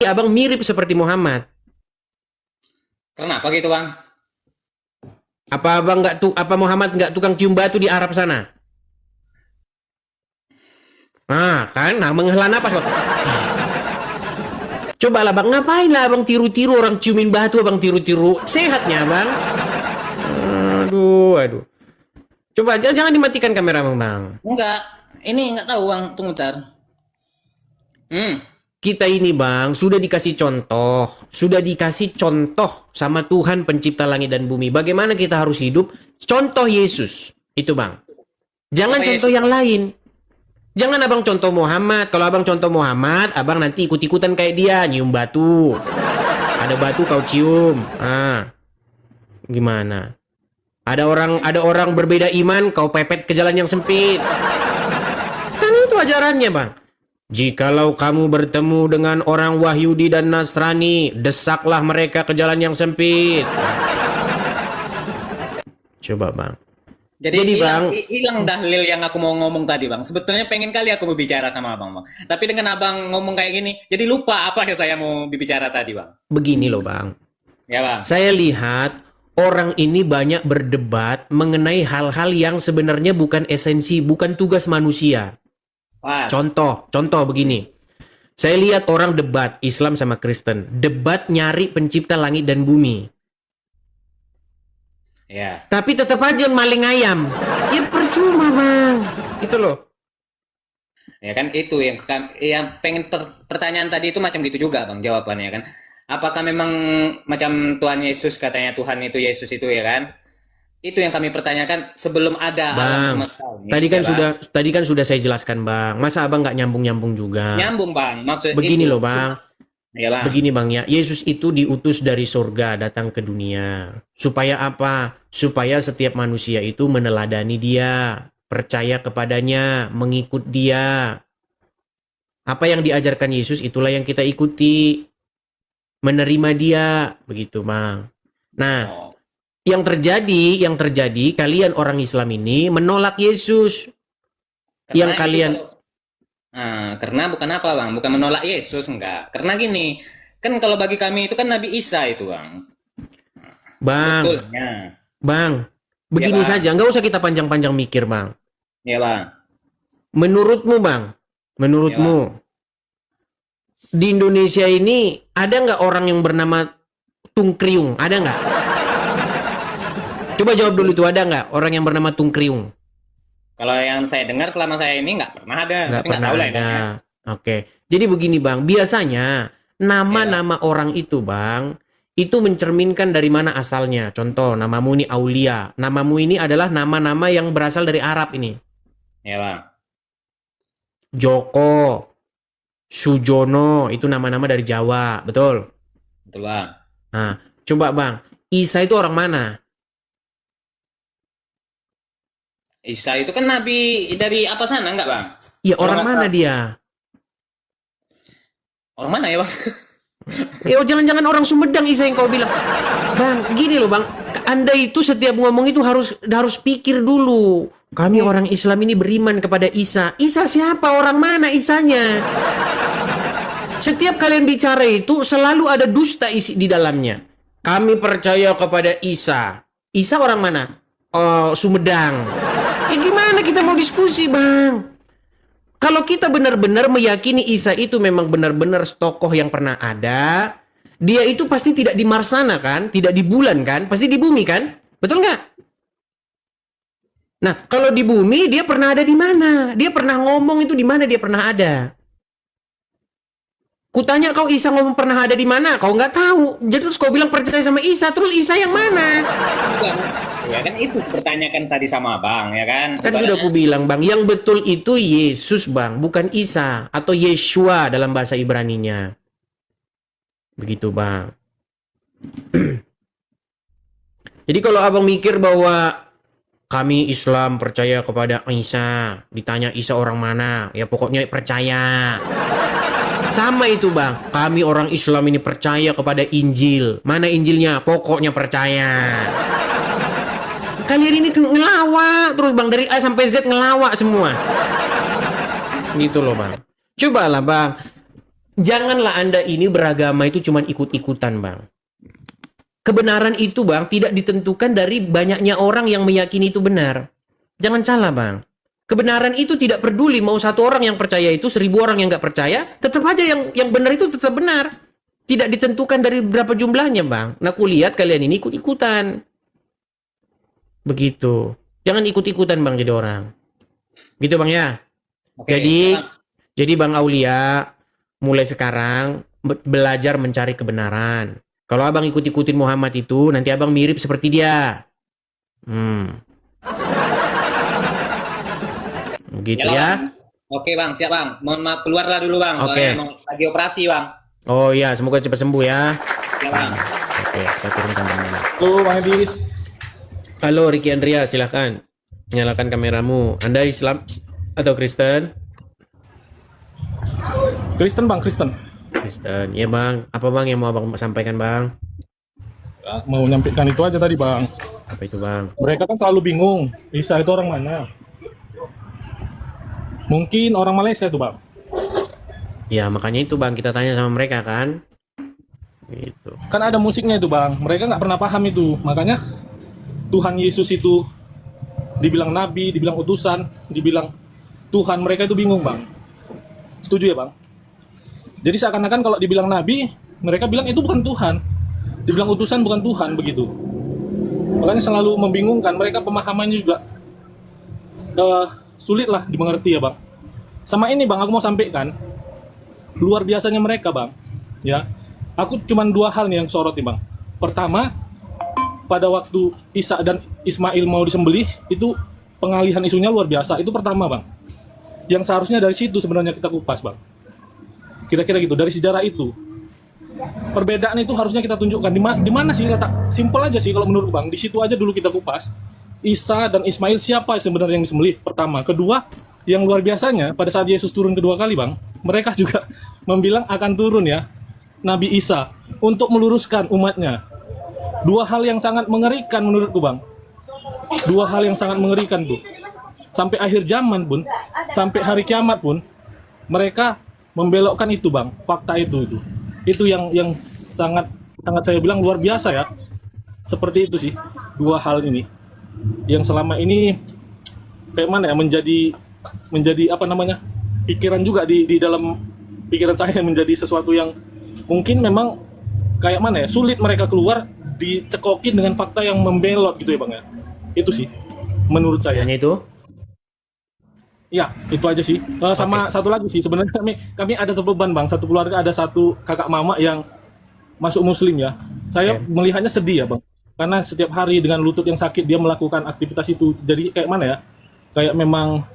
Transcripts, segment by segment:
abang mirip seperti Muhammad. Kenapa gitu bang? Apa abang nggak tuh? Apa Muhammad nggak tukang cium batu di Arab sana? Nah, kan? Nah, menghela napas kok. Coba lah bang, ngapain lah abang tiru-tiru orang ciumin batu, abang tiru-tiru. Sehatnya bang. Aduh. Coba jangan dimatikan kamera bang. Enggak, ini enggak tahu bang, tunggu ntar. Kita ini bang, sudah dikasih contoh sama Tuhan pencipta langit dan bumi. Bagaimana kita harus hidup? Contoh Yesus, itu bang. Jangan Apa contoh Yesus? yang lain. Jangan abang contoh Muhammad. Kalau abang contoh Muhammad, abang nanti ikut-ikutan kayak dia, nyium batu. Ada batu kau cium. Gimana? Ada orang berbeda iman, kau pepet ke jalan yang sempit. Kan itu ajarannya, bang. Jikalau kamu bertemu dengan orang Wahyudi dan Nasrani, desaklah mereka ke jalan yang sempit. Coba, bang. Jadi Bang, hilang dalil yang aku mau ngomong tadi bang. Sebetulnya pengen kali aku berbicara sama abang bang. Tapi dengan abang ngomong kayak gini, jadi lupa apa yang saya mau bicara tadi bang. begini loh, bang. Ya bang. Saya lihat orang ini banyak berdebat mengenai hal-hal yang sebenarnya bukan esensi, bukan tugas manusia. Pas. Contoh begini. Saya lihat orang debat Islam sama Kristen. Debat nyari pencipta langit dan bumi. Ya. Tapi tetap aja maling ayam. Ya percuma, bang. Itu loh. Ya kan itu yang pengen pertanyaan tadi itu macam gitu juga bang jawabannya kan. Apakah memang macam Tuhan Yesus katanya Tuhan itu Yesus itu ya kan? Itu yang kami pertanyakan sebelum ada alam Bang, semesta ini. Ya, bang. tadi kan sudah saya jelaskan, bang. Masa abang nggak nyambung juga? Nyambung bang, maksud Begini itu. loh, bang. Ya bang. Begini bang ya, Yesus itu diutus dari surga datang ke dunia. Supaya apa? Supaya setiap manusia itu meneladani dia, percaya kepadanya, mengikut dia. Apa yang diajarkan Yesus itulah yang kita ikuti. Menerima dia, begitu bang. Nah, Oh. yang terjadi kalian orang Islam ini menolak Yesus. Yang Karena kalian karena bukan apa bang, bukan menolak Yesus enggak. Karena gini, kan kalau bagi kami itu kan Nabi Isa itu bang. Bang, Sebetulnya. bang, begini Bang. saja, nggak usah kita panjang-panjang mikir, bang. Ya bang. Menurutmu, bang, menurutmu di Indonesia ini ada nggak orang yang bernama Tung Kriung? Ada nggak? Coba jawab dulu tuh, ada nggak orang yang bernama Tung Kriung? Kalau yang saya dengar selama saya ini nggak pernah ada, Nggak tapi nggak pernah tahu lah ada. ya. Oke, jadi begini bang, biasanya nama-nama orang itu bang, itu mencerminkan dari mana asalnya. Contoh, namamu ini Aulia. Namamu ini adalah nama-nama yang berasal dari Arab ini. Ya bang. Joko, Sujono, itu nama-nama dari Jawa, betul? Betul bang. Nah, coba bang, Isa itu orang mana? Isa itu kan nabi dari apa sana nggak bang? Ya orang Orang mana Arab. dia? Orang mana ya bang? Jangan-jangan orang Sumedang Isa yang kau bilang. Bang, gini loh bang, Anda itu setiap ngomong itu harus pikir dulu. Kami orang Islam ini beriman kepada Isa. Isa siapa? Orang mana Isanya? Setiap kalian bicara itu selalu ada dusta isi di dalamnya. Kami percaya kepada Isa. Isa orang mana? Oh, Sumedang. Gimana kita mau diskusi, bang? Kalau kita benar-benar meyakini Isa itu memang benar-benar tokoh yang pernah ada, dia itu pasti tidak di Marsana kan? Tidak di bulan kan? Pasti di bumi kan? Betul nggak? Nah, kalau di bumi dia pernah ada di mana? Dia pernah ngomong itu di mana dia pernah ada? Kutanya kau Isa ngomong pernah ada di mana? Kau nggak tahu. Jadi terus kau bilang percaya sama Isa, terus Isa yang mana? Ya kan itu pertanyakan tadi sama bang ya kan? Kan sudah aku bilang bang, yang betul itu Yesus bang, bukan Isa atau Yeshua dalam bahasa Ibraninya. Begitu bang. Jadi kalau abang mikir bahwa kami Islam percaya kepada Isa, ditanya Isa orang mana, ya pokoknya percaya. Sama itu bang, kami orang Islam ini percaya kepada Injil. Mana Injilnya? Pokoknya percaya. Kalian ini ngelawak terus bang, dari A sampai Z ngelawak semua. Gitu loh bang. Cobalah bang, Janganlah Anda ini beragama itu cuma ikut-ikutan, Bang. Kebenaran itu, Bang, tidak ditentukan dari banyaknya orang yang meyakini itu benar. Jangan salah, Bang. Kebenaran itu tidak peduli mau 1 orang yang percaya itu, 1000 orang yang nggak percaya, tetap aja yang benar itu tetap benar. Tidak ditentukan dari berapa jumlahnya, Bang. Nah, kulihat kalian ini ikut-ikutan. Begitu. Jangan ikut-ikutan, Bang, jadi orang. Gitu, Bang, ya. Oke, Jadi Bang Aulia, mulai sekarang belajar mencari kebenaran. Kalau abang ikut-ikutin Muhammad itu, nanti abang mirip seperti dia. Gitu ya. Bang. Oke bang, siap bang. Mohon maaf keluarlah dulu bang. Soalnya emang lagi operasi bang. Oh iya, semoga cepat sembuh ya. Ya bang. Oke, kita turunkan dulu. Halo Bang Edis. Halo Ricky Andrea, silahkan. Nyalakan kameramu. Anda Islam atau Kristen? Kristen Bang, Kristen. Kristen, ya bang. Apa bang yang mau abang sampaikan bang? Ya, mau nyampaikan itu aja tadi Bang. Apa itu bang? Mereka kan selalu bingung, Isa itu orang mana? Mungkin orang Malaysia tuh Bang. Ya makanya itu bang, kita tanya sama mereka kan. Gitu. Kan ada musiknya itu Bang, mereka nggak pernah paham itu. Makanya Tuhan Yesus itu dibilang nabi, dibilang utusan, dibilang Tuhan, mereka itu bingung Bang. Setuju ya Bang? Jadi seakan-akan kalau dibilang nabi, mereka bilang itu bukan Tuhan. Dibilang utusan bukan Tuhan, begitu. Makanya selalu membingungkan, mereka pemahamannya juga sulit lah dimengerti ya Bang. Sama ini Bang, aku mau sampaikan, luar biasanya mereka Bang. Ya, aku cuman 2 hal nih yang sorot nih Bang. Pertama, pada waktu Isa dan Ismail mau disembelih, itu pengalihan isunya luar biasa. Itu pertama Bang. Yang seharusnya dari situ sebenarnya kita kupas Bang. Kira-kira gitu, dari sejarah itu. Perbedaan itu harusnya kita tunjukkan. Di mana sih letak? Simpel aja sih kalau menurut Bang. Di situ aja dulu kita kupas. Isa dan Ismail siapa sebenarnya yang disembelih? Pertama. Kedua, yang luar biasanya pada saat Yesus turun kedua kali Bang, mereka juga membilang akan turun ya Nabi Isa untuk meluruskan umatnya. 2 hal yang sangat mengerikan menurutku Bang. 2 hal yang sangat mengerikan tuh. Sampai akhir zaman pun, sampai hari kiamat pun, mereka membelokkan itu Bang, fakta itu. Itu yang sangat saya bilang luar biasa ya. Seperti itu sih, 2 hal ini yang selama ini kayak mana ya, menjadi apa namanya, pikiran juga di dalam pikiran saya, menjadi sesuatu yang mungkin memang kayak mana ya, sulit mereka keluar, dicekokin dengan fakta yang membelot gitu ya Bang ya. Itu sih menurut saya. Hanya itu? Ya, itu aja sih. Sama satu lagi sih, sebenarnya kami ada terbeban Bang. Satu keluarga ada 1 kakak mama yang masuk muslim ya. Saya melihatnya sedih ya Bang. Karena setiap hari dengan lutut yang sakit dia melakukan aktivitas itu. Jadi kayak mana ya? Kayak memang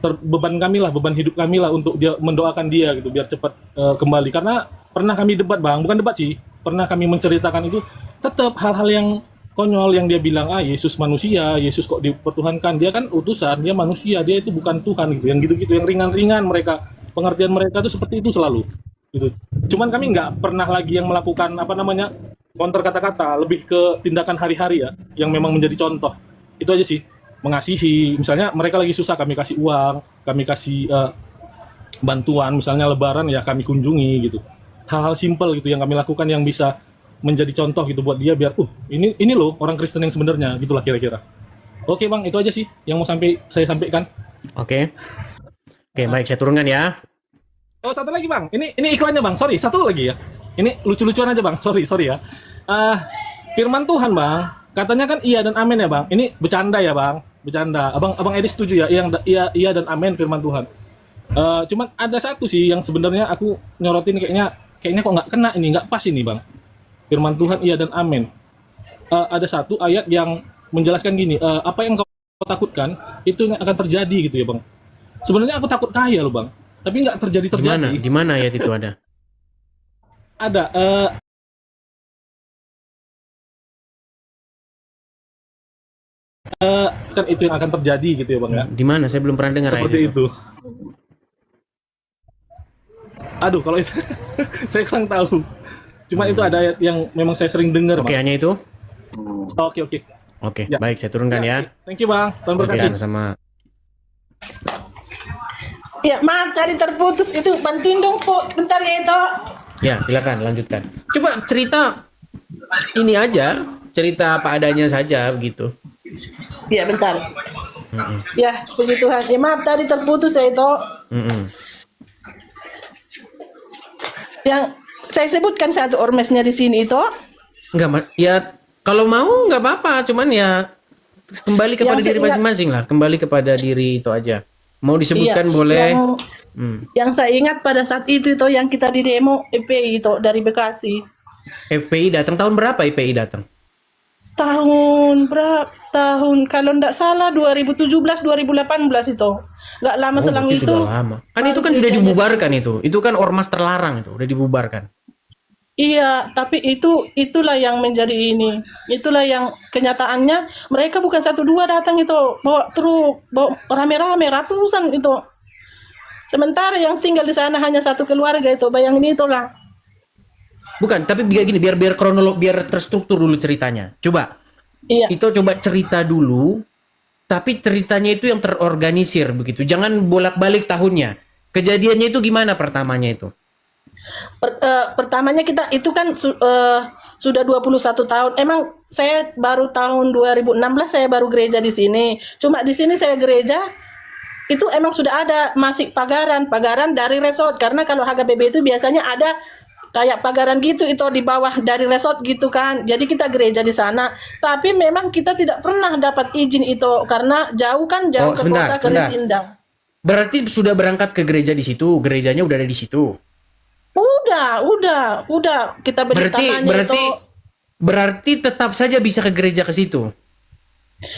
beban kami lah, beban hidup kami lah untuk dia mendoakan dia gitu biar cepat kembali. Karena pernah kami debat Bang, bukan debat sih. Pernah kami menceritakan itu, tetap hal-hal yang konyol yang dia bilang, Yesus manusia, Yesus kok dipertuhankan, dia kan utusan, dia manusia, dia itu bukan Tuhan gitu. Yang gitu-gitu, yang ringan-ringan mereka, pengertian mereka itu seperti itu selalu. Gitu. Cuman kami nggak pernah lagi yang melakukan apa namanya, counter kata-kata, lebih ke tindakan hari-hari ya, yang memang menjadi contoh. Itu aja sih, mengasihi. Misalnya mereka lagi susah, kami kasih uang, kami kasih bantuan, misalnya Lebaran ya kami kunjungi gitu. Hal-hal simpel gitu yang kami lakukan yang bisa menjadi contoh gitu buat dia, biar ini loh orang Kristen yang sebenarnya, gitulah kira-kira. Oke Bang, itu aja sih yang mau saya sampaikan. Oke, baik, saya turunkan ya. Oh, satu lagi Bang, ini iklannya Bang, sorry, satu lagi ya. Ini lucu-lucuan aja Bang, sorry ya. Firman Tuhan Bang, katanya kan iya dan amin ya Bang. Ini bercanda ya Bang, bercanda. Abang Edi setuju ya, iya dan amin firman Tuhan. Cuman ada satu sih yang sebenarnya aku nyorotin, kayaknya kok nggak kena ini, nggak pas ini Bang. Firman Tuhan iya dan amin. Ada satu ayat yang menjelaskan gini, apa yang kau takutkan itu yang akan terjadi gitu ya Bang. Sebenarnya aku takut kaya loh Bang, tapi nggak terjadi. Di mana ayat itu ada? Ada. Kan itu yang akan terjadi gitu ya Bang ya. Di mana? Saya belum pernah dengar Seperti ayat itu. Aduh, kalau itu saya kurang tahu. Cuma itu ada ayat yang memang saya sering dengar. Oke, hanya itu? Oke. Oke, Ya. baik, saya turunkan ya. Thank you Bang. Tuhan Oke, berkati. sama. Ya, maaf tadi terputus itu. Bantuin dong, Po. Bentar ya itu. Ya, silakan lanjutkan. Coba cerita ini aja, cerita apa adanya saja begitu. Ya, bentar. Ya, puji Tuhan. Ya, maaf tadi terputus ya itu. Mm-mm. Yang saya sebutkan satu ormesnya di sini itu. Enggak, ya kalau mau nggak apa-apa, cuman ya kembali kepada Yang diri saya ingat- masing-masing lah, kembali kepada diri itu aja. Mau disebutkan Iya, boleh. Yang saya ingat pada saat itu yang kita di demo EPI itu dari Bekasi. FPI datang tahun berapa FPI datang? Tahun berapa? Tahun kalau tidak salah 2017 2018 itu. Nggak lama Oh, selang berarti itu. sudah lama. Kan itu kan sudah dibubarkan itu. Itu kan ormas terlarang itu, udah dibubarkan. Iya, tapi itulah yang menjadi ini. Itulah yang kenyataannya mereka bukan satu dua datang itu, bawa truk, bawa rame-rame ratusan itu. Sementara yang tinggal di sana hanya satu keluarga itu, bayangin itulah. Bukan, tapi biar kronolog, biar terstruktur dulu ceritanya. Coba, Iya. itu coba cerita dulu, tapi ceritanya itu yang terorganisir begitu. Jangan bolak-balik tahunnya. Kejadiannya itu gimana pertamanya itu? Pertamanya kita itu kan sudah 21 tahun. Emang saya baru tahun 2016 saya baru gereja di sini. Cuma di sini saya gereja itu emang sudah ada masih pagaran dari resort, karena kalau HGBB itu biasanya ada kayak pagaran gitu itu di bawah dari resort gitu kan. Jadi kita gereja di sana. Tapi memang kita tidak pernah dapat izin itu karena jauh Oh, ke sebentar, kota ke sebentar. Sindang. Berarti sudah berangkat ke gereja di situ, gerejanya udah ada di situ. Udah kita beli tanahnya Berarti itu. berarti tetap saja bisa ke gereja ke situ.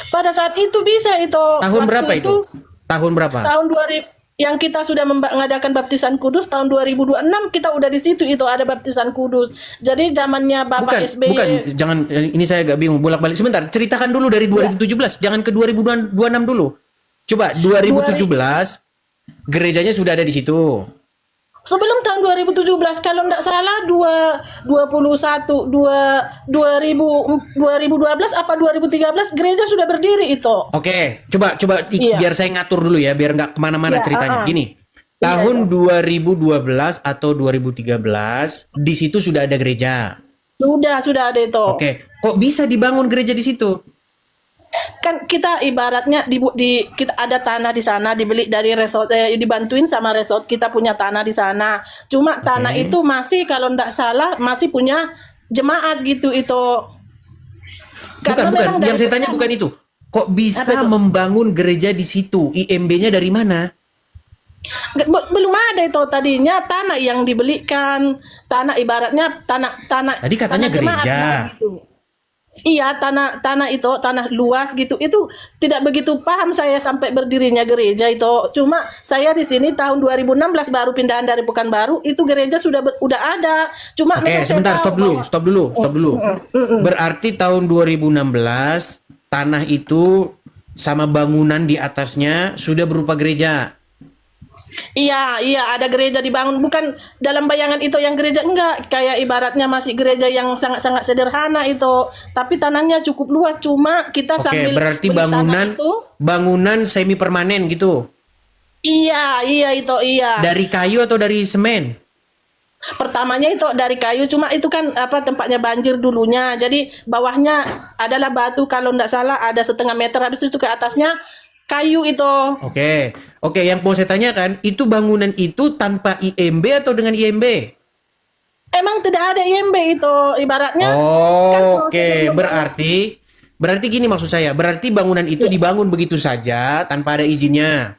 Pada saat itu bisa itu. Tahun Waktu berapa itu? Tahun berapa? Tahun 2000 yang kita sudah mengadakan baptisan kudus tahun 2026 kita udah di situ itu ada baptisan kudus. Jadi zamannya Bapak SBY. Bukan, jangan ini saya agak bingung bolak-balik. Sebentar, ceritakan dulu dari 2017, jangan ke 2026 dulu. Coba 2017 gerejanya sudah ada di situ. Sebelum tahun 2017 kalau enggak salah 2012 apa 2013 gereja sudah berdiri itu. Oke, coba Iya. biar saya ngatur dulu ya, biar nggak kemana-mana Iya, ceritanya. Gini, tahun 2012 atau 2013 di situ sudah ada gereja. Sudah ada itu. Oke, kok bisa dibangun gereja di situ? Kan kita ibaratnya kita ada tanah di sana dibeli dari resort, dibantuin sama resort, kita punya tanah di sana. Cuma tanah itu masih kalau ndak salah masih punya jemaat gitu itu. Bukan, memang yang dari saya tanya pertama- bukan itu. Kok bisa Apa itu? membangun gereja di situ? IMB-nya dari mana? belum ada itu tadinya tanah yang dibelikan, tanah ibaratnya tanah Tadi katanya tanah jemaat gereja. gitu. Iya, tanah itu tanah luas gitu. Itu tidak begitu paham saya sampai berdirinya gereja itu. Cuma saya di sini tahun 2016 baru pindahan dari Pekanbaru, itu gereja udah ada. Cuma Oke, memang saya sebentar, tahu stop dulu. Berarti tahun 2016 tanah itu sama bangunan di atasnya sudah berupa gereja. Iya, ada gereja dibangun. Bukan dalam bayangan itu yang gereja, enggak. Kayak ibaratnya masih gereja yang sangat-sangat sederhana itu. Tapi tanahnya cukup luas. Cuma kita Oke, sambil berarti beli tanah bangunan semi permanen gitu. Iya itu iya. Dari kayu atau dari semen? Pertamanya itu dari kayu, cuma itu kan tempatnya banjir dulunya. Jadi bawahnya adalah batu, kalau enggak salah ada setengah meter, habis itu ke atasnya kayu itu. Oke, yang mau saya tanyakan, itu bangunan itu tanpa IMB atau dengan IMB? Emang tidak ada IMB itu, ibaratnya. Oke, berarti gini maksud saya, berarti bangunan itu dibangun begitu saja tanpa ada izinnya.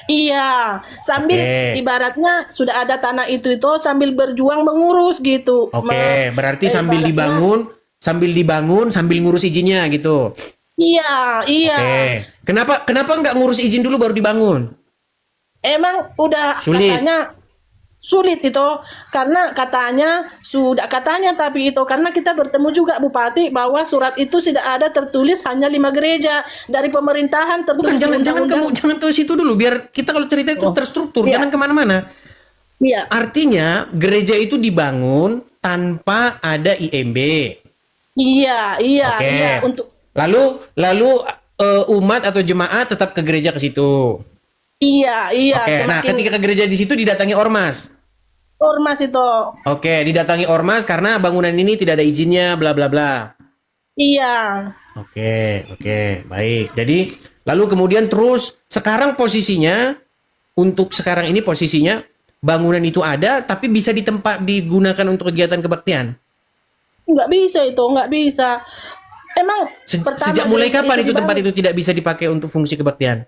Iya, sambil ibaratnya sudah ada tanah itu sambil berjuang mengurus gitu. Oke, berarti sambil dibangun, sambil ngurus izinnya gitu. Iya. Oke. Kenapa nggak ngurus izin dulu baru dibangun? Emang udah Sulit. katanya sulit itu karena katanya tapi itu karena kita bertemu juga Bupati bahwa surat itu tidak ada tertulis hanya 5 gereja dari pemerintahan Bukan, tertulis. jangan ke situ dulu, biar kita kalau cerita itu terstruktur, Iya. jangan kemana-mana. Iya. Artinya gereja itu dibangun tanpa ada IMB. Iya, Oke. untuk Lalu umat atau jemaat tetap ke gereja ke situ. Iya, iya. Oke, nah Semakin ketika ke gereja di situ didatangi ormas. ormas itu. Oke, didatangi ormas karena bangunan ini tidak ada izinnya, bla bla bla. Iya. Oke, oke, baik. Jadi lalu kemudian terus sekarang posisinya untuk sekarang ini posisinya bangunan itu ada tapi bisa digunakan untuk kegiatan kebaktian. Nggak bisa itu, nggak bisa. Emang pertama Sejak mulai kapan itu tempat dibangun itu tidak bisa dipakai untuk fungsi kebaktian?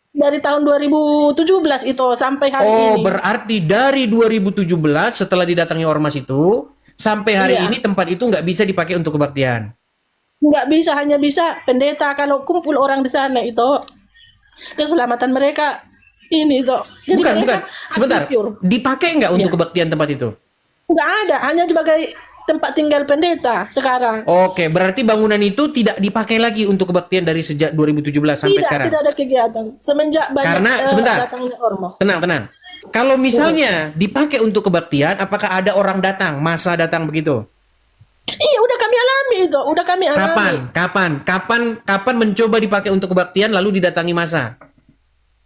dari tahun 2017 itu sampai hari Oh, ini. berarti dari 2017 setelah didatangi ormas itu sampai hari Iya. ini tempat itu nggak bisa dipakai untuk kebaktian. Nggak bisa, hanya bisa pendeta kalau kumpul orang di sana itu. Keselamatan mereka ini itu. Jadi Bukan, mereka bukan. Sebentar. insecure. Dipakai nggak untuk Iya. kebaktian tempat itu? Nggak ada, hanya sebagai tempat tinggal pendeta sekarang. Oke, berarti bangunan itu tidak dipakai lagi untuk kebaktian dari sejak 2017 sampai Tidak, sekarang. tidak ada kegiatan semenjak banyak Karena, sebentar. datangnya ormas. Tenang, tenang. Kalau misalnya dipakai untuk kebaktian, apakah ada orang datang, masa datang begitu? Iya, udah kami alami itu, udah kami alami. Kapan mencoba dipakai untuk kebaktian lalu didatangi masa?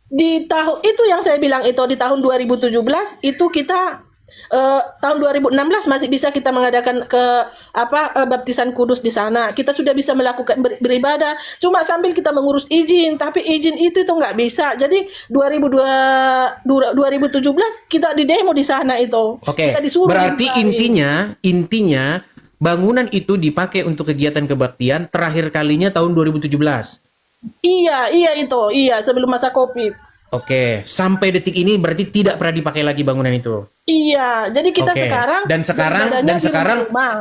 Di tahun itu yang saya bilang itu di tahun 2017 itu kita tahun 2016 masih bisa kita mengadakan baptisan kudus di sana. Kita sudah bisa melakukan beribadah, cuma sambil kita mengurus izin, tapi izin itu nggak bisa. Jadi 2017 kita di demo di sana itu. Oke, Kita disuruh berarti dibukain. intinya bangunan itu dipakai untuk kegiatan kebaktian terakhir kalinya tahun 2017. Iya, iya itu. Iya, sebelum masa Covid. Oke, sampai detik ini berarti tidak pernah dipakai lagi bangunan itu. Iya, jadi kita Oke, sekarang dan sekarang- beribadahnya dan di sekarang- rumah.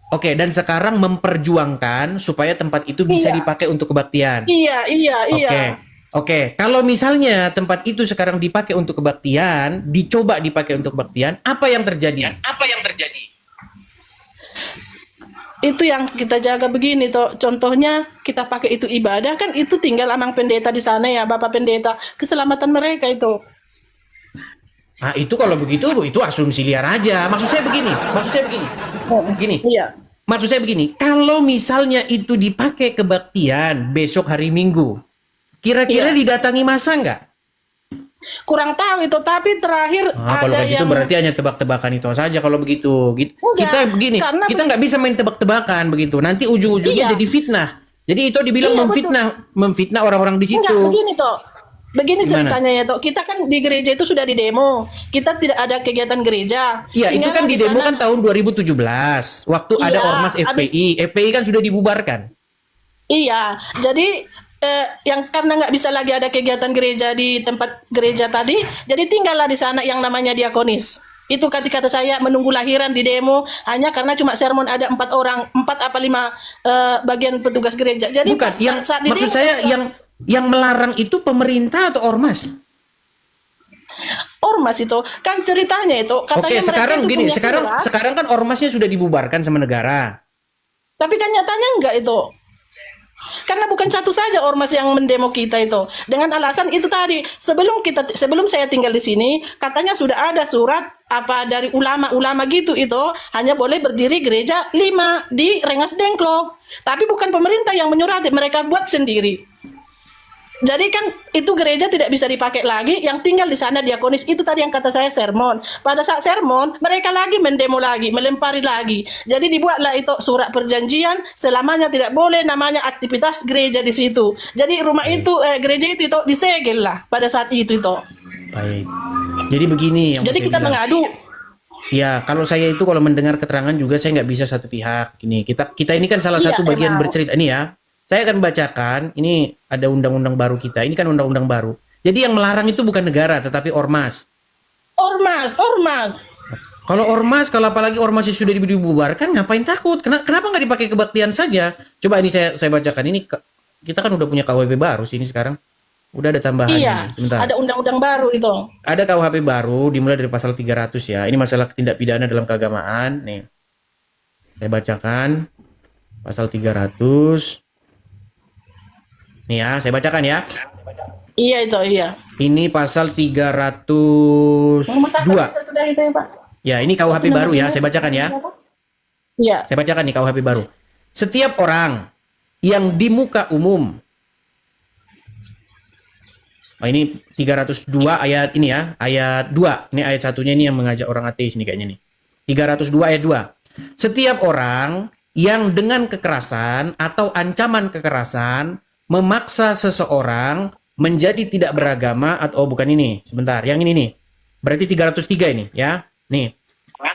Oke, dan sekarang memperjuangkan supaya tempat itu bisa Iya. dipakai untuk kebaktian. Iya, iya, iya. Oke. Oke, kalau misalnya tempat itu sekarang dipakai untuk kebaktian, dicoba dipakai untuk kebaktian, apa yang terjadi? Itu yang kita jaga begini toh. Contohnya kita pakai itu ibadah kan itu tinggal amang pendeta di sana ya, Bapak pendeta. Keselamatan mereka itu. Nah, itu kalau begitu itu asumsi liar aja. Maksud saya begini. Gini. Iya. Maksud saya begini, kalau misalnya itu dipakai kebaktian besok hari Minggu, kira-kira Iya. didatangi masa nggak? Kurang tahu itu, tapi terakhir Kalau ada kayak gitu yang berarti hanya tebak-tebakan itu saja kalau begitu. Enggak, Kita begini, karena kita nggak bisa main tebak-tebakan begitu. Nanti ujung-ujungnya Iya. jadi fitnah. Jadi itu dibilang Iya, memfitnah orang-orang di situ. enggak begini toh. Begini Gimana? ceritanya ya toh. Kita kan di gereja itu sudah di demo. Kita tidak ada kegiatan gereja. Iya, itu kan Tinggal di demo sana. kan tahun 2017. Waktu ada Iya, ormas FPI. FPI kan sudah dibubarkan. Iya, jadi yang karena nggak bisa lagi ada kegiatan gereja di tempat gereja tadi, jadi tinggallah di sana yang namanya diakonis. Itu kata saya menunggu lahiran di demo hanya karena cuma sermon ada 4 orang, 4 apa 5 bagian petugas gereja. Jadi Bukan, pas yang saat di maksud demo, saya yang melarang itu pemerintah atau ormas? ormas itu kan ceritanya itu katanya Oke, mereka sekarang itu gini, punya sekarang surat, sekarang kan ormasnya sudah dibubarkan sama negara. tapi kan nyatanya enggak itu. Karena bukan satu saja ormas yang mendemo kita itu. Dengan alasan itu tadi, sebelum saya tinggal di sini, katanya sudah ada surat apa dari ulama-ulama gitu itu hanya boleh berdiri gereja 5 di Rengas Dengklok. Tapi bukan pemerintah yang menyurati, mereka buat sendiri. Jadi kan itu gereja tidak bisa dipakai lagi, yang tinggal di sana diakonis. Itu tadi yang kata saya sermon. Pada saat sermon, mereka lagi mendemo lagi, melempari lagi. Jadi dibuatlah itu surat perjanjian, selamanya tidak boleh namanya aktivitas gereja di situ. Jadi rumah itu, gereja itu disegel lah pada saat itu. Baik. Jadi begini yang Jadi mau saya kita bilang. mengadu. Ya, kalau saya itu kalau mendengar keterangan juga saya nggak bisa satu pihak. Ini kita ini kan salah Iya, satu bagian emang. bercerita ini ya. Saya akan bacakan. Ini ada undang-undang baru kita. Ini kan undang-undang baru. Jadi yang melarang itu bukan negara, tetapi ormas. Ormas. Kalau ormas, kalau apalagi ormas yang sudah dibubarkan, ngapain takut? Kenapa nggak dipakai kebaktian saja? Coba ini saya bacakan. Ini kita kan udah punya KUHP baru sih ini sekarang. Udah ada tambahan Iya, ini. Sebentar. ada undang-undang baru itu. Ada KUHP baru dimulai dari pasal 300 ya. Ini masalah tindak pidana dalam keagamaan. Nih. Saya bacakan pasal 300. Nih ya, saya bacakan ya. Iya itu, iya. Ini pasal 302. Satu dari itu ya, Pak. Ya, ini KUHP baru ya. Saya bacakan ya. Iya. Saya bacakan nih KUHP baru. Setiap orang yang di muka umum ini 302 ayat ini ya, ayat 2. Ini ayat satunya ini yang mengajak orang ateis nih kayaknya nih. 302 ayat 2. Setiap orang yang dengan kekerasan atau ancaman kekerasan memaksa seseorang menjadi tidak beragama atau bukan ini. Sebentar, yang ini nih. Berarti 303 ini ya. Nih.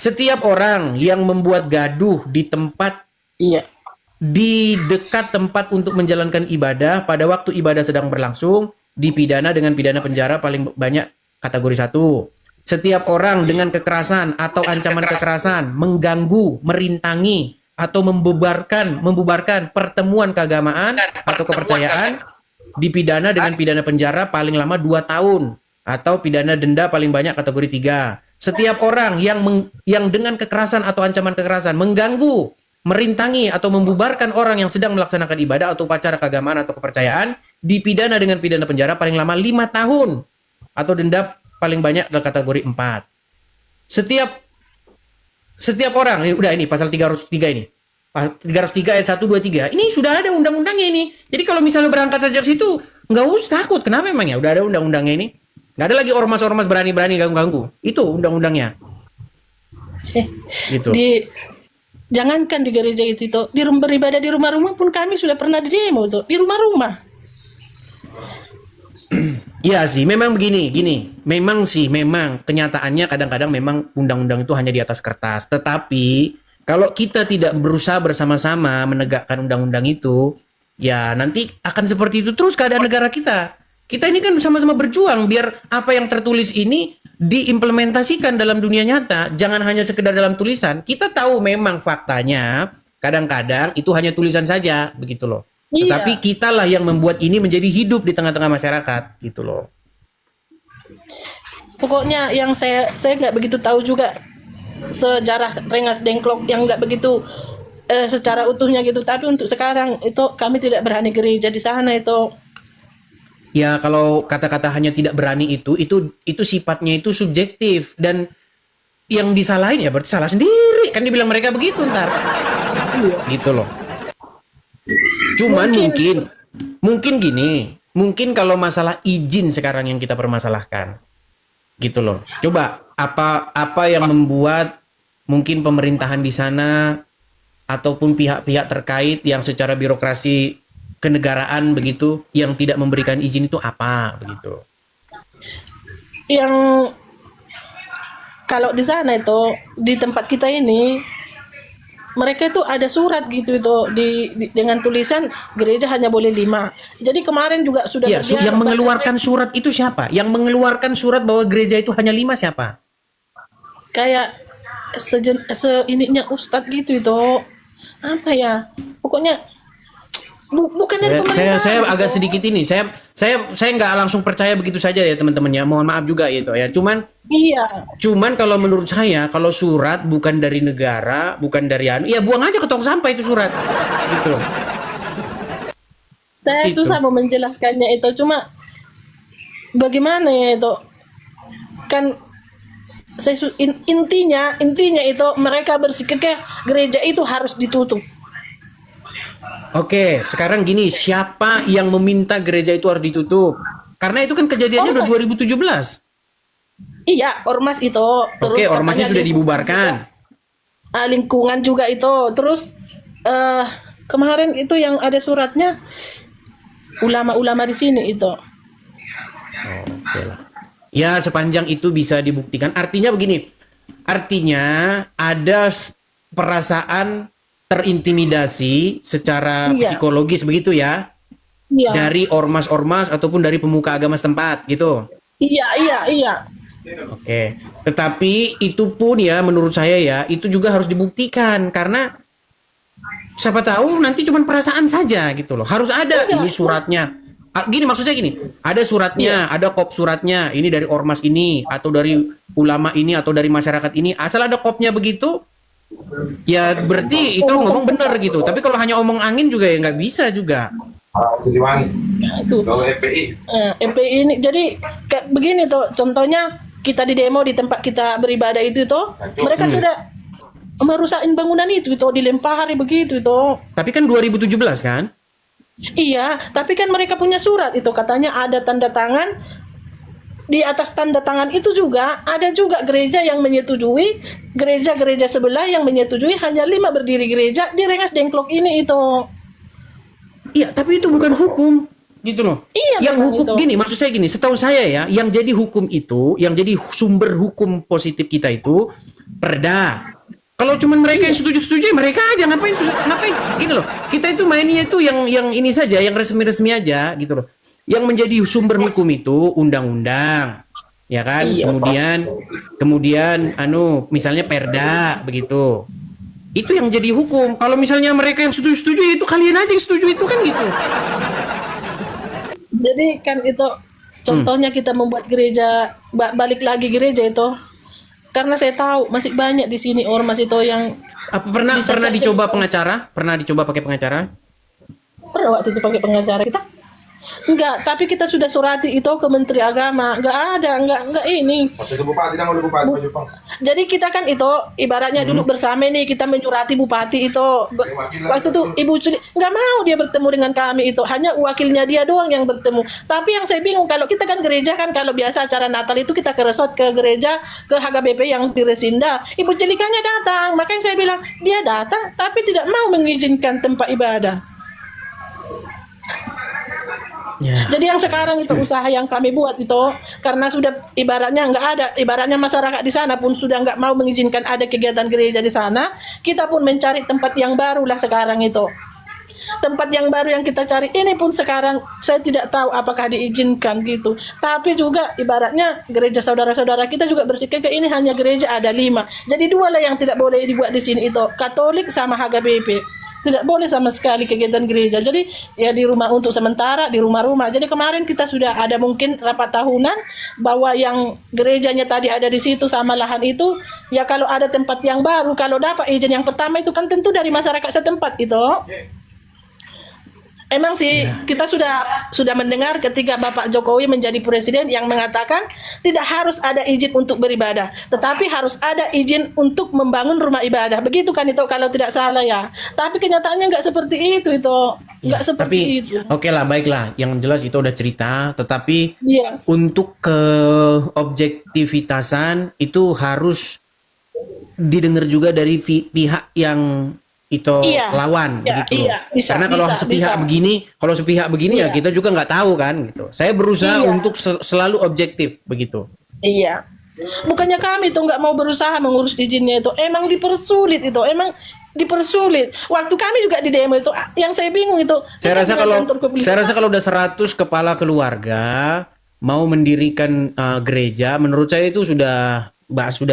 Setiap orang yang membuat gaduh di tempat Iya. di dekat tempat untuk menjalankan ibadah pada waktu ibadah sedang berlangsung dipidana dengan pidana penjara paling banyak kategori 1. Setiap orang dengan kekerasan atau ancaman kekerasan mengganggu, merintangi atau membubarkan pertemuan keagamaan atau kepercayaan dipidana dengan pidana penjara paling lama 2 tahun atau pidana denda paling banyak kategori 3. Setiap orang yang dengan kekerasan atau ancaman kekerasan mengganggu, merintangi atau membubarkan orang yang sedang melaksanakan ibadah atau upacara keagamaan atau kepercayaan dipidana dengan pidana penjara paling lama 5 tahun atau denda paling banyak dalam kategori 4. Setiap orang, ini udah ini pasal 303 ini. 303 ayat 1 2 3. Ini sudah ada undang-undangnya ini. Jadi kalau misalnya berangkat saja ke situ, nggak usah takut. Kenapa emang ya? Udah ada undang-undangnya ini. Nggak ada lagi ormas-ormas berani-berani ganggu-ganggu. Itu undang-undangnya. Gitu. Jangankan di gereja itu, di beribadah di rumah-rumah pun kami sudah pernah di demo tuh, di rumah-rumah. Iya sih, memang begini. Memang kenyataannya kadang-kadang memang undang-undang itu hanya di atas kertas. Tetapi kalau kita tidak berusaha bersama-sama menegakkan undang-undang itu, ya nanti akan seperti itu terus keadaan negara kita. Kita ini kan sama-sama berjuang biar apa yang tertulis ini diimplementasikan dalam dunia nyata, jangan hanya sekedar dalam tulisan. Kita tahu memang faktanya kadang-kadang itu hanya tulisan saja, begitu loh. Iya. Tetapi kitalah yang membuat ini menjadi hidup di tengah-tengah masyarakat, gitu loh. Pokoknya yang saya nggak begitu tahu juga sejarah Rengas Dengklok yang nggak begitu secara utuhnya gitu. Tapi untuk sekarang itu kami tidak berani gereja di sana itu. Ya kalau kata-kata hanya tidak berani itu sifatnya itu subjektif dan yang disalahin ya berarti salah sendiri kan dibilang mereka begitu ntar gitu loh. Cuman mungkin gini, mungkin kalau masalah izin sekarang yang kita permasalahkan gitu loh. Coba apa yang membuat mungkin pemerintahan di sana ataupun pihak-pihak terkait yang secara birokrasi kenegaraan begitu yang tidak memberikan izin itu apa begitu? Yang kalau di sana itu di tempat kita ini mereka itu ada surat gitu itu dengan tulisan gereja hanya boleh 5. Jadi kemarin juga sudah ya, yang mengeluarkan surat itu siapa? Yang mengeluarkan surat bahwa gereja itu hanya 5 siapa? Kayak ininya ustadz gitu itu. Apa ya? Pokoknya bukan dari pemerintah. Saya agak sedikit ini. Saya nggak langsung percaya begitu saja ya teman-teman ya. Mohon maaf juga gitu ya. Cuman kalau menurut saya kalau surat bukan dari negara, bukan dari ya buang aja ke tong sampah itu surat. Gitu. Saya susah mau menjelaskannya itu. Cuma bagaimana ya itu? Kan intinya itu mereka bersikap gereja itu harus ditutup. Oke, sekarang gini, siapa yang meminta gereja itu harus ditutup? Karena itu kan kejadiannya udah 2017. Iya, ormas itu. Terus oke, ormasnya sudah dibubarkan. Lingkungan juga itu. Terus kemarin itu yang ada suratnya ulama-ulama di sini itu. Oke lah. Ya, sepanjang itu bisa dibuktikan. Artinya begini. Artinya ada perasaan terintimidasi secara psikologis begitu ya. Iya. Dari ormas-ormas ataupun dari pemuka agama setempat gitu. Iya. Oke. Tetapi itu pun ya menurut saya ya itu juga harus dibuktikan karena siapa tahu nanti cuma perasaan saja gitu loh. Harus ada ini suratnya. Gini maksudnya gini, ada suratnya, ada kop suratnya, ini dari ormas ini atau dari ulama ini atau dari masyarakat ini. Asal ada kopnya begitu, ya berarti itu ngomong benar gitu. Tapi kalau hanya omong angin juga ya nggak bisa juga. Itu MPI ini jadi kayak begini tuh. Contohnya kita di demo di tempat kita beribadah itu tuh, mereka sudah merusakin bangunan itu dilempari begitu tuh. Tapi kan 2017 kan? Iya, tapi kan mereka punya surat itu katanya ada tanda tangan. Di atas tanda tangan itu juga ada juga gereja yang menyetujui, gereja-gereja sebelah yang menyetujui hanya 5 berdiri gereja di Rengas Dengklok ini itu. Iya, tapi itu bukan hukum, gitu loh. Iya, Yang memang hukum itu. gini, maksud saya gini, setahu saya ya, yang jadi hukum itu, yang jadi sumber hukum positif kita itu perda. Kalau cuman mereka yang setuju-setuju, ya mereka aja ngapain gini loh. Kita itu mainnya itu yang ini saja, yang resmi-resmi aja gitu loh. Yang menjadi sumber hukum itu undang-undang. Ya kan? Iya, Kemudian misalnya perda begitu. Itu yang jadi hukum. Kalau misalnya mereka yang setuju-setuju ya itu kalian aja yang setuju itu kan gitu. Jadi kan itu contohnya kita membuat gereja, balik lagi gereja itu. Karena saya tahu masih banyak di sini ormas itu yang Apa pernah bisa saja dicoba itu. pengacara? Pernah dicoba pakai pengacara? Pernah waktu itu pakai pengacara kita? Enggak, tapi kita sudah surati itu ke Menteri Agama. Enggak ada, enggak ini. Waktu itu bupati dan oleh bupati Pak Jepang. Jadi kita kan itu ibaratnya duduk bersama nih, kita menyurati bupati itu. Waktu itu Ibu Celi nggak mau dia bertemu dengan kami itu, hanya wakilnya dia doang yang bertemu. Tapi yang saya bingung kalau kita kan gereja kan kalau biasa acara Natal itu kita ke resort ke gereja ke HKBP yang di Resinda. Ibu Celikanya datang, makanya saya bilang dia datang tapi tidak mau mengizinkan tempat ibadah. Ya. Jadi yang sekarang itu usaha yang kami buat itu karena sudah ibaratnya nggak ada, ibaratnya masyarakat di sana pun sudah nggak mau mengizinkan ada kegiatan gereja di sana, kita pun mencari tempat yang baru lah sekarang itu. Tempat yang baru yang kita cari ini pun sekarang saya tidak tahu apakah diizinkan gitu. Tapi juga ibaratnya gereja saudara-saudara kita juga bersikap ini hanya gereja ada 5. Jadi 2 lah yang tidak boleh dibuat di sini itu, Katolik sama HKBP. Tidak boleh sama sekali kegiatan gereja. Jadi ya di rumah untuk sementara di rumah-rumah. Jadi kemarin kita sudah ada mungkin rapat tahunan bahwa yang gerejanya tadi ada di situ sama lahan itu ya kalau ada tempat yang baru kalau dapat izin yang pertama itu kan tentu dari masyarakat setempat itu. Emang sih kita sudah mendengar ketika Bapak Jokowi menjadi presiden yang mengatakan tidak harus ada izin untuk beribadah, tetapi harus ada izin untuk membangun rumah ibadah. Begitu kan itu kalau tidak salah ya. Tapi kenyataannya nggak seperti itu nggak seperti Tapi itu. oke lah, baiklah. Yang jelas itu udah cerita, tetapi Iya. untuk keobjektivitasan itu harus didengar juga dari pihak yang itu Iya. lawan Iya, begitu loh. iya. Bisa, Karena kalau bisa, sepihak bisa. begini ya Iya. kita juga nggak tahu kan gitu. Saya berusaha Iya. untuk selalu objektif begitu. Iya. Bukannya kami tuh nggak mau berusaha mengurus izinnya itu, emang dipersulit itu, emang dipersulit. Waktu kami juga di demo itu, yang saya bingung itu. Saya rasa dengan kalau kantor kepolisian. udah 100 kepala keluarga mau mendirikan gereja, menurut saya itu sudah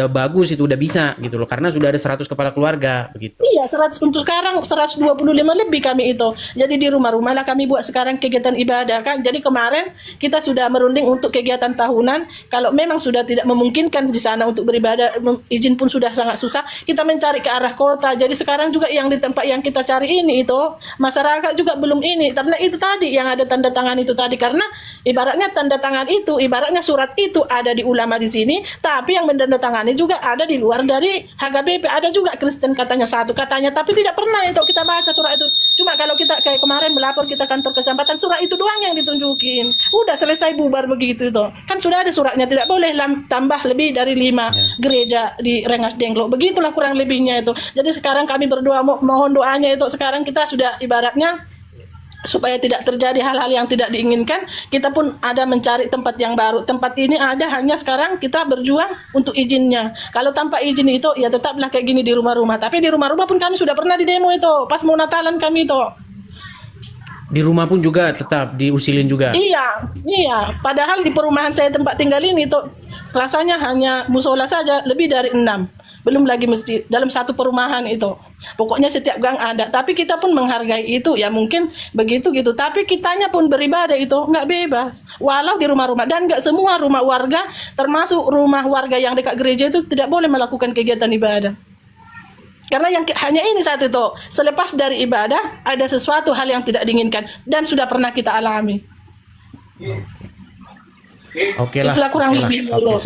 bagus, itu udah bisa gitu loh, karena sudah ada 100 kepala keluarga begitu. Iya, 100 untuk sekarang 125 lebih kami itu. Jadi di rumah-rumah lah kami buat sekarang kegiatan ibadah kan. Jadi kemarin kita sudah merunding untuk kegiatan tahunan. Kalau memang sudah tidak memungkinkan di sana untuk beribadah, izin pun sudah sangat susah, kita mencari ke arah kota. Jadi sekarang juga yang di tempat yang kita cari ini itu masyarakat juga belum ini. Karena itu tadi yang ada tanda tangan itu tadi, karena ibaratnya tanda tangan itu, ibaratnya surat itu ada di ulama di sini, tapi yang menandatangani juga ada di luar dari HKBP, ada juga Kristen katanya satu katanya, tapi tidak pernah itu kita baca surat itu. Cuma kalau kita kayak kemarin melapor kita kantor kecamatan, surat itu doang yang ditunjukin, udah selesai bubar begitu itu kan sudah ada suratnya, tidak boleh tambah lebih dari 5 gereja di Rengas Dengklok, begitulah kurang lebihnya itu. Jadi sekarang kami berdoa mohon doanya itu, sekarang kita sudah ibaratnya supaya tidak terjadi hal-hal yang tidak diinginkan, kita pun ada mencari tempat yang baru. Tempat ini ada, hanya sekarang kita berjuang untuk izinnya. Kalau tanpa izin itu ya tetaplah kayak gini di rumah-rumah. Tapi di rumah-rumah pun kami sudah pernah di demo itu pas mau Natalan kami itu. Di rumah pun juga tetap diusilin juga. Iya, iya. Padahal di perumahan saya tempat tinggal ini itu rasanya hanya musola saja lebih dari 6. Belum lagi masjid dalam satu perumahan itu. Pokoknya setiap gang ada. Tapi kita pun menghargai itu ya, mungkin begitu gitu. Tapi kitanya pun beribadah itu nggak bebas. Walau di rumah-rumah, dan nggak semua rumah warga, termasuk rumah warga yang dekat gereja itu tidak boleh melakukan kegiatan ibadah. Karena yang hanya ini satu itu, selepas dari ibadah ada sesuatu hal yang tidak diinginkan dan sudah pernah kita alami. Oke lah. Itulah kurang oke lah. lebih Oke. dulu.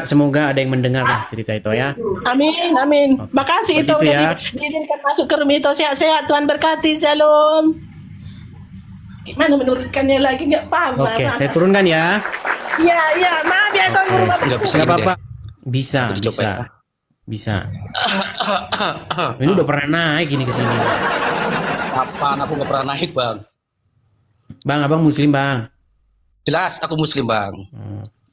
Semoga ada yang mendengar lah cerita itu ya. Amin, amin. Makasih itu Begitu udah ya. diizinkan masuk ke rumah itu. Sehat-sehat, Tuhan berkati. Shalom. Gimana menurunkannya lagi nggak paham. Oke, Bang. saya turunkan ya. Iya, iya, maaf ya Tuan Guru Bapak. Nggak bisa Nggak gini apa-apa. deh. Bisa, Aku dicoba bisa. ya. Bisa. Ini udah pernah naik ini ke sini. Kapan aku nggak pernah naik bang? Bang, abang muslim, Bang. Jelas aku muslim bang.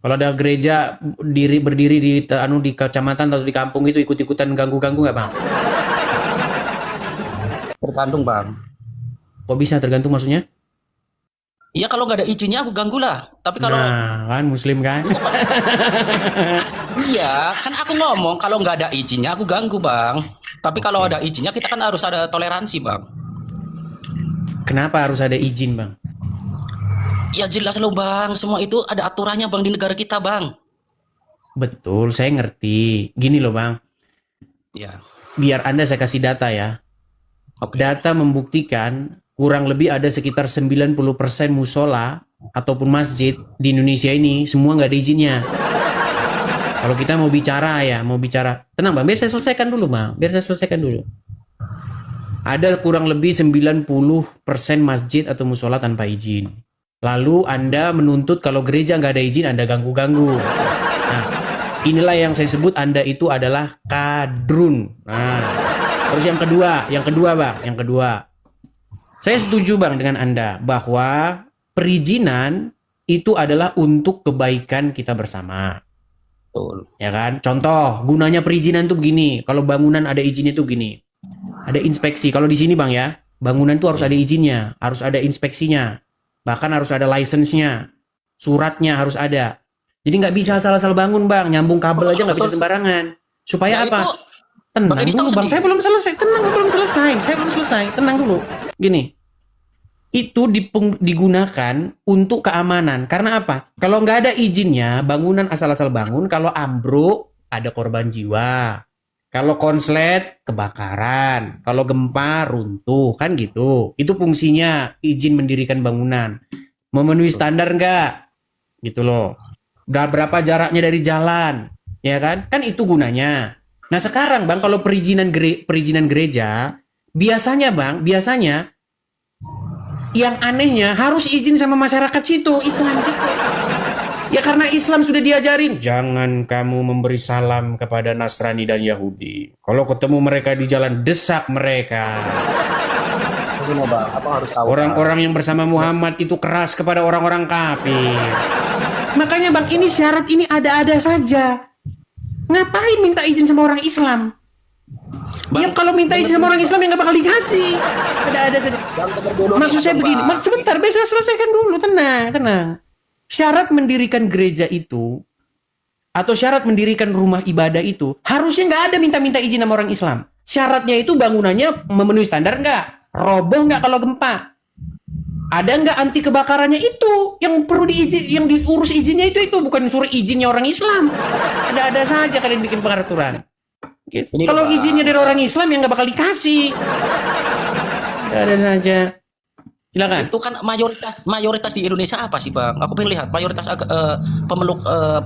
Kalau ada gereja berdiri di di kecamatan atau di kampung itu ikut-ikutan ganggu-ganggu nggak, Bang? Tergantung bang. Kok bisa tergantung maksudnya? Iya kalau nggak ada izinnya aku ganggu lah. Tapi kalau Nah, kan muslim kan? iya kan aku ngomong kalau nggak ada izinnya aku ganggu bang. Tapi kalau ada izinnya kita kan harus ada toleransi bang. Kenapa harus ada izin, Bang? Ya jelas loh bang. Semua itu ada aturannya bang di negara kita bang. Betul, saya ngerti. Gini loh, Bang. Ya. Biar Anda saya kasih data ya. Oke. Data membuktikan kurang lebih ada sekitar 90% musola ataupun masjid di Indonesia ini semua nggak ada izinnya. Kalau kita mau bicara ya, tenang Bang, biar saya selesaikan dulu Bang, Ada kurang lebih 90% masjid atau musola tanpa izin. Lalu Anda menuntut kalau gereja nggak ada izin, Anda ganggu-ganggu. Nah, inilah yang saya sebut Anda itu adalah kadrun. Nah, terus yang kedua Bang, saya setuju Bang dengan Anda bahwa perizinan itu adalah untuk kebaikan kita bersama. Betul. Ya kan? Contoh, gunanya perizinan tuh begini. Kalau bangunan ada izinnya tuh gini. Ada inspeksi. Kalau di sini Bang ya, bangunan tuh harus ada izinnya, harus ada inspeksinya. Bahkan harus ada license-nya. Suratnya harus ada. Jadi nggak bisa asal-asal bangun Bang, nyambung kabel aja nggak bisa sembarangan. Supaya Nah, apa? itu Tenang Bang Edi dulu tahu Bang, sendiri. saya belum selesai. Saya belum selesai. Tenang dulu. Gini, itu digunakan untuk keamanan. Karena apa? Kalau nggak ada izinnya, bangunan asal-asal bangun. Kalau ambruk, ada korban jiwa. Kalau konslet, kebakaran. Kalau gempa, runtuh. Kan gitu. Itu fungsinya izin mendirikan bangunan. Memenuhi standar nggak? Gitu loh. Berapa jaraknya dari jalan? Ya kan? Kan itu gunanya. Nah sekarang Bang, kalau perizinan gereja, biasanya yang anehnya harus izin sama masyarakat situ, Islam situ. Ya karena Islam sudah diajarin, jangan kamu memberi salam kepada Nasrani dan Yahudi. Kalau ketemu mereka di jalan, desak mereka. Begini bang, apa harus tahu? Orang-orang yang bersama Muhammad itu keras kepada orang-orang kafir. Makanya Bang, ini syarat ini ada-ada saja. Ngapain minta izin sama orang Islam? Ya kalau minta izin sama orang Islam yang nggak bakal dikasih. Ada saja. Maksud saya begini, sebentar, biar saya selesaikan dulu, tenang. Syarat mendirikan gereja itu atau syarat mendirikan rumah ibadah itu harusnya nggak ada minta-minta izin sama orang Islam. Syaratnya itu bangunannya memenuhi standar nggak, roboh nggak kalau gempa, ada nggak anti kebakarannya, itu yang perlu yang diurus izinnya itu bukan suruh izinnya orang Islam. Ada saja kalian bikin peraturan. Gitu. Kalau izinnya dari orang Islam yang nggak bakal dikasih. Ada saja. Silakan. Itu kan mayoritas di Indonesia apa sih bang? Aku pengen lihat mayoritas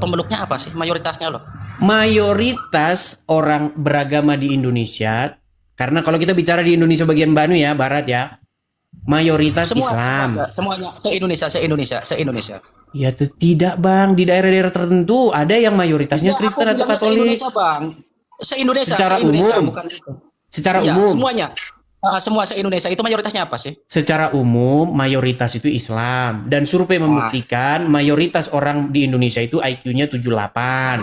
pemeluknya apa sih mayoritasnya loh? Mayoritas orang beragama di Indonesia, karena kalau kita bicara di Indonesia bagian barat ya, mayoritas Islam. Semuanya se-Indonesia. Ya tidak Bang, di daerah-daerah tertentu ada yang mayoritasnya Kristen atau Katolik. Se-Indonesia bang. Se-Indonesia. Secara se-Indonesia, umum. bukan itu. Secara Iya, umum. semuanya. Semua se-Indonesia itu mayoritasnya apa sih? Secara umum mayoritas itu Islam, dan survei membuktikan mayoritas orang di Indonesia itu IQ-nya 78.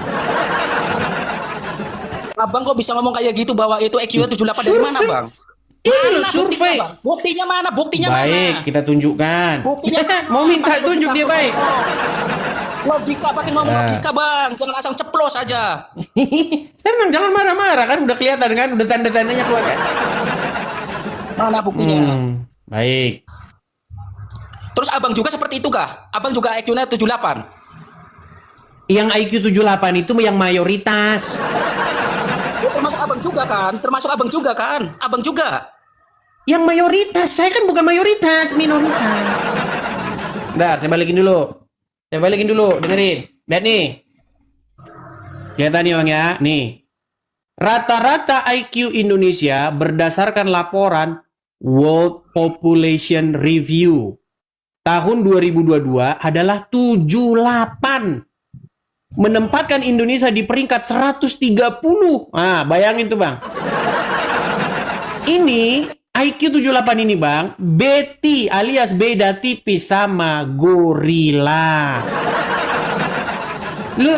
Abang kok bisa ngomong kayak gitu bahwa itu IQ-nya 78 dari mana bang? Ini Mana survei. Buktinya mana? Buktinya Baik, mana? kita tunjukkan. Buktinya mana? Mau minta Pakai tunjuk logika, dia Bang. baik. Logika pakai ngomong logika bang, jangan asal ceplos aja. Tenang, jangan marah-marah kan, udah kelihatan kan, udah tanda-tandanya keluar kan. Mana buktinya? Baik. Terus abang juga seperti itu kah? Abang juga IQ-nya 78? Yang IQ 78 itu yang mayoritas. Termasuk abang juga kan? Abang juga. Yang mayoritas, saya kan bukan mayoritas, minoritas. Bentar, saya balikin dulu, dengerin. Lihat nih. Kelihatan nih Bang ya, nih. Rata-rata IQ Indonesia berdasarkan laporan World Population Review. tahun 2022 adalah 78. Menempatkan Indonesia di peringkat 130. Ah, bayangin tuh, Bang. Ini IQ 78 ini, Bang, Betty alias beda tipis sama gorila. Lu,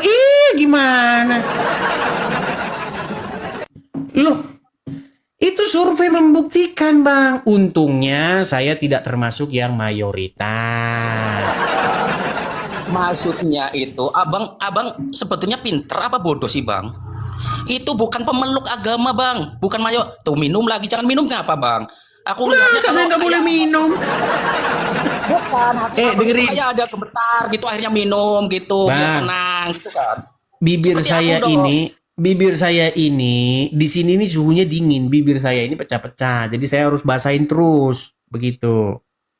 gimana? Loh, itu survei membuktikan, Bang. Untungnya saya tidak termasuk yang mayoritas. Maksudnya itu, abang sebetulnya pinter apa bodoh sih, Bang? Itu bukan pemeluk agama, Bang. Bukan mayo. Tuh minum lagi, jangan minum ngapa, Bang? Aku lihatnya Masa saya nggak boleh minum? Bukan, dengerin. kayak ada gemetar gitu, akhirnya minum gitu, biar Bang. tenang gitu kan. Bibir Seperti saya aku dong. bibir saya ini di sini nih suhunya dingin, bibir saya ini pecah-pecah. Jadi saya harus basahin terus, begitu.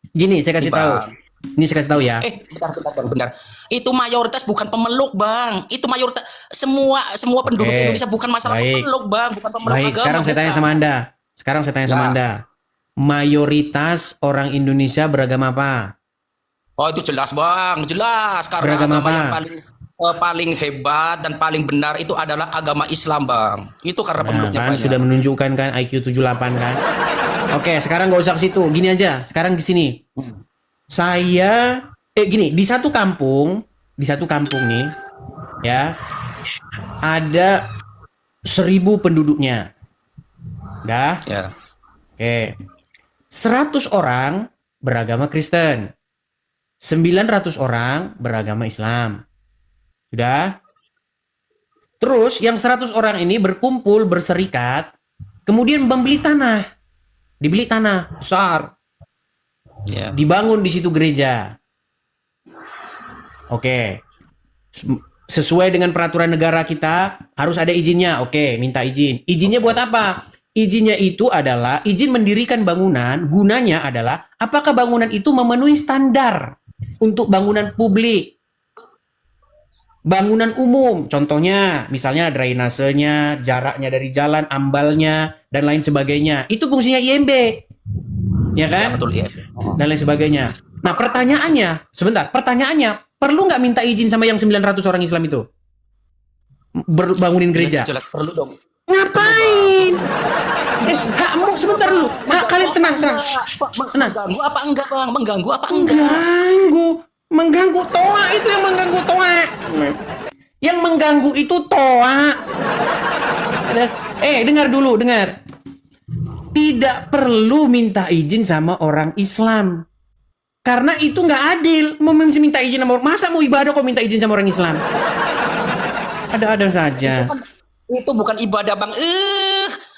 Gini, saya kasih Nih, tahu. Bang. Ini saya kasih tahu ya. Bentar, Bang, bentar. Itu mayoritas bukan pemeluk, Bang. Itu mayoritas semua penduduk Oke. Indonesia, bukan masalah Baik. pemeluk, Bang, bukan pemeluk Baik, agama. sekarang saya tanya bukan. sama Anda. Ya. Anda. Mayoritas orang Indonesia beragama apa? Oh, itu jelas, Bang, jelas. Karena Beragama agama apa? yang paling hebat dan paling benar itu adalah agama Islam, Bang. Itu karena Nah, pemeluknya kan banyak. sudah menunjukkan kan IQ 78 kan. Oke, sekarang nggak usah ke situ. Gini aja, sekarang di sini. Saya gini, di satu kampung nih ya, ada 1000 penduduknya. Dah. Ya. Oke. 100 orang beragama Kristen. 900 orang beragama Islam. Sudah? Terus yang 100 orang ini berkumpul, berserikat, kemudian membeli tanah. Dibeli tanah besar. Ya. Dibangun di situ gereja. Oke. Sesuai dengan peraturan negara kita harus ada izinnya. Oke, minta izin. Izinnya buat apa? Izinnya itu adalah izin mendirikan bangunan. Gunanya adalah apakah bangunan itu memenuhi standar untuk bangunan publik, bangunan umum. Contohnya, misalnya drainasenya, jaraknya dari jalan, ambalnya, dan lain sebagainya. Itu fungsinya IMB. Ya Ya, kan? betul, ya. Dan lain sebagainya. Nah, pertanyaannya, perlu nggak minta izin sama yang 900 orang Islam itu? Bangunin gereja. Jelas perlu dong. Ngapain? Hakmu sebentar dulu. Kalian tenang. Mengganggu apa enggak, Bang? Mengganggu apa enggak? Mengganggu toa itu yang mengganggu toa. Yang mengganggu itu toa. Dengar dulu. Tidak perlu minta izin sama orang Islam. Karena itu nggak adil. Mau minta izin sama orang, masa mau ibadah kok minta izin sama orang Islam? Ada saja. Itu bukan ibadah, Bang.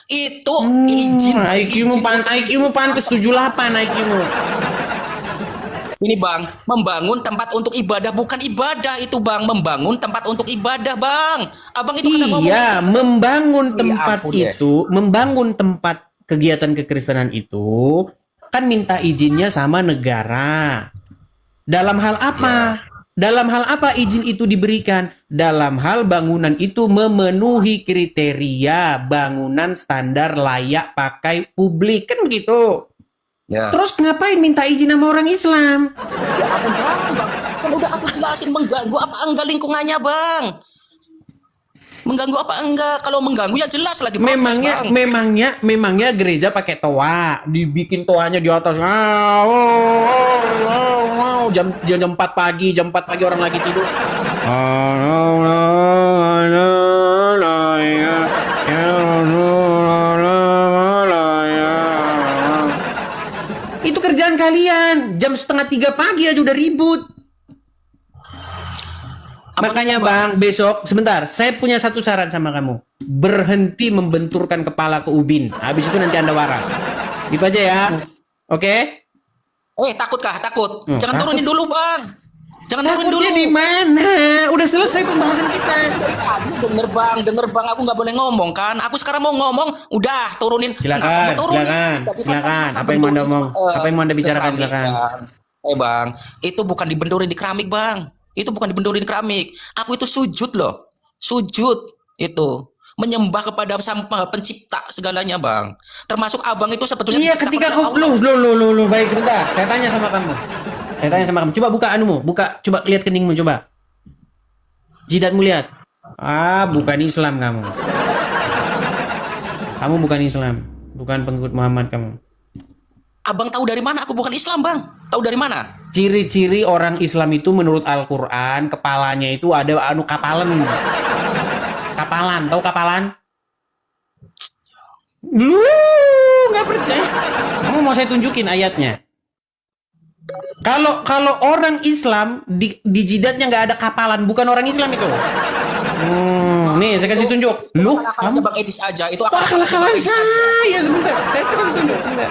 Itu izin. IQ-mu pantas 78 IQ-mu. Ini, Bang, membangun tempat untuk ibadah bukan ibadah itu, Bang. Membangun tempat untuk ibadah, Bang. Abang itu kenapa Iya, membangun Ya tempat ampun deh. itu, membangun tempat kegiatan kekristenan itu kan minta izinnya sama negara. Dalam hal apa? Dalam hal apa izin itu diberikan? Dalam hal bangunan itu memenuhi kriteria bangunan standar layak pakai publik, kan begitu. Ya. Terus ngapain minta izin sama orang Islam? Ya ampun, Bang. Kan udah aku jelasin mengganggu apa enggak lingkungannya, Bang. Mengganggu apa enggak? Kalau mengganggu ya jelas lagi protes, Bang. Memangnya gereja pakai toa, dibikin toanya di atas. Jam 4 pagi orang lagi tidur. Itu kerjaan kalian. Jam 2:30 pagi aja udah ribut. Makanya Bang, besok sebentar, saya punya satu saran sama kamu. Berhenti membenturkan kepala ke ubin. Habis itu nanti Anda waras. Itu aja ya. Oke? Takut kah? Takut. Oh, Jangan takut. turunin dulu, Bang. Jangan turunin dulu. Takutnya di mana? Udah selesai pembahasan kita. Dari tadi denger bang, aku nggak boleh ngomong kan? Aku sekarang mau ngomong, udah turunin. Kenapa mau turun? Tapi kan Silakan. masa Apa yang mau Anda benturin, ngomong? Apa yang mau Anda bicarakan, keramik, silakan. Bang. Bang, itu bukan dibenturin di keramik, Bang. Itu bukan dibenturin di keramik. Aku itu sujud loh. Sujud itu. Menyembah kepada sang pencipta segalanya, Bang. Termasuk abang itu sebetulnya Iya, diciptakan ketika oleh kau Allah. baik sebentar. Saya tanya sama kamu. Saya tanya sama kamu. Coba buka anumu, coba lihat keningmu coba. Jidatmu lihat. Ah, bukan Islam kamu. Kamu bukan Islam, bukan pengikut Muhammad kamu. Abang tahu dari mana aku bukan Islam, Bang? Tahu dari mana? Ciri-ciri orang Islam itu menurut Al-Quran, kepalanya itu ada kapalan. Kapalan, tahu kapalan? Lu nggak percaya? Kamu mau saya tunjukin ayatnya? Kalau orang Islam di jidatnya nggak ada kapalan, bukan orang Islam itu. Nih saya kasih tunjuk. Lu Akal-akalannya Bang Edis aja. Itu akal-akalan saya sebentar. Saya kasih tunjuk. Sebentar.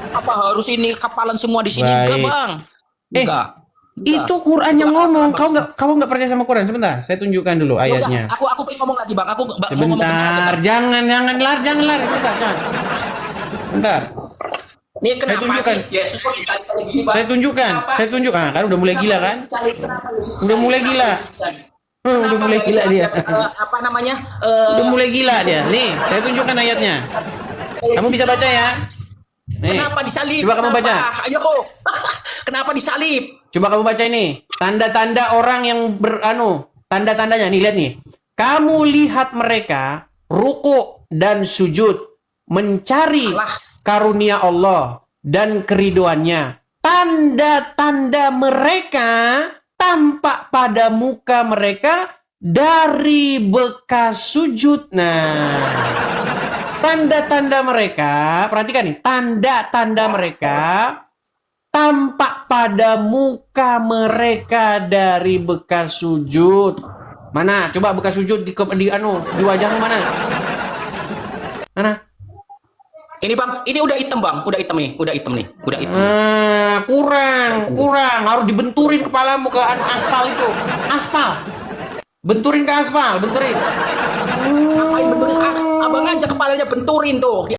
Apa harus ini kapalan semua di sini? Baik. Enggak, Bang. Enggak. Itu Quran yang ngomong. Kamu nggak percaya sama Quran? Sebentar, saya tunjukkan dulu Ya udah, ayatnya. aku pengen ngomong lagi, Bang. Aku mau ngomong aja, Sebentar, Bang. jangan lari. Sebentar. Nih kenapa tunjukkan. sih Yesus kok disalib kayak gini, Bang? Saya tunjukkan. Kenapa? Kan udah mulai gila kan? Kenapa Yesus Udah mulai disalib? gila. Kenapa Yesus disalib? Udah mulai gila dia. Apa namanya? Udah mulai gila dia. Nih, saya tunjukkan ayatnya. Kamu bisa baca ya? Nih. Kenapa disalib? Coba kamu baca. Ayo. Kenapa disalib? Coba kamu baca ini. Tanda-tanda orang yang tanda-tandanya nih, lihat nih. Kamu lihat mereka ruku dan sujud mencari Alah. karunia Allah dan keriduannya. Tanda-tanda mereka tampak pada muka mereka dari bekas sujud. Nah, tanda-tanda mereka, perhatikan nih, tanda-tanda mereka tampak pada muka mereka dari bekas sujud. Mana? Coba bekas sujud di wajahmu mana? Mana? Ini Bang, ini udah hitam Bang, udah hitam nih. Nah, kurang. Harus dibenturin kepalamu ke aspal itu. Aspal. Benturin ke aspal, benturin. Ngapain benturin? Abang aja kepalanya benturin tuh.